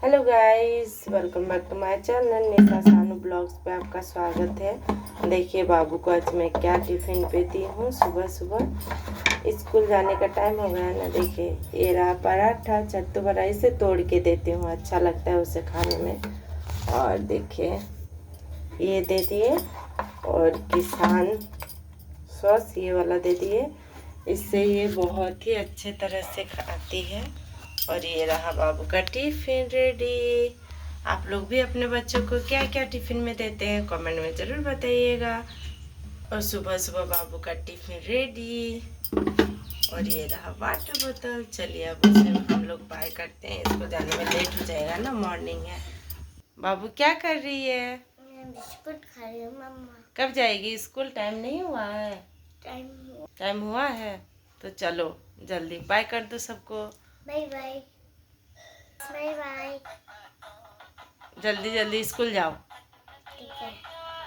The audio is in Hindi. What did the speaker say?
Hello guys, welcome back to my channel Nisha Sanu blogs पे आपका स्वागत है। देखिए बाबू को आज मैं क्या टिफ़िन पे दी हूँ। सुबह सुबह स्कूल जाने का टाइम हो गया ना। देखिए ये रहा पराठा, सत्तू बड़ा इसे तोड़ के देती हूँ, अच्छा लगता है उसे खाने में। और देखिए ये दे दिए और किसान सॉस ये वाला दे दिए, इससे ये बहुत ही अच्छे तरह से खाती है। और ये रहा बाबू का टिफ़िन रेडी। आप लोग भी अपने बच्चों को क्या क्या टिफ़िन में देते हैं कमेंट में ज़रूर बताइएगा। और सुबह सुबह बाबू का टिफ़िन रेडी। और ये रहा वाटर बोतल। चलिए अब उसे हम लोग बाय करते हैं, इसको जाने में लेट हो जाएगा ना, मॉर्निंग है। बाबू क्या कर रही है? बिस्कुट खा रही हूँ मम्मा। कब जाएगी स्कूल? टाइम नहीं हुआ है? टाइम हुआ है तो चलो जल्दी बाय कर दो सबको। Bye bye bye bye. जल्दी जल्दी स्कूल जाओ।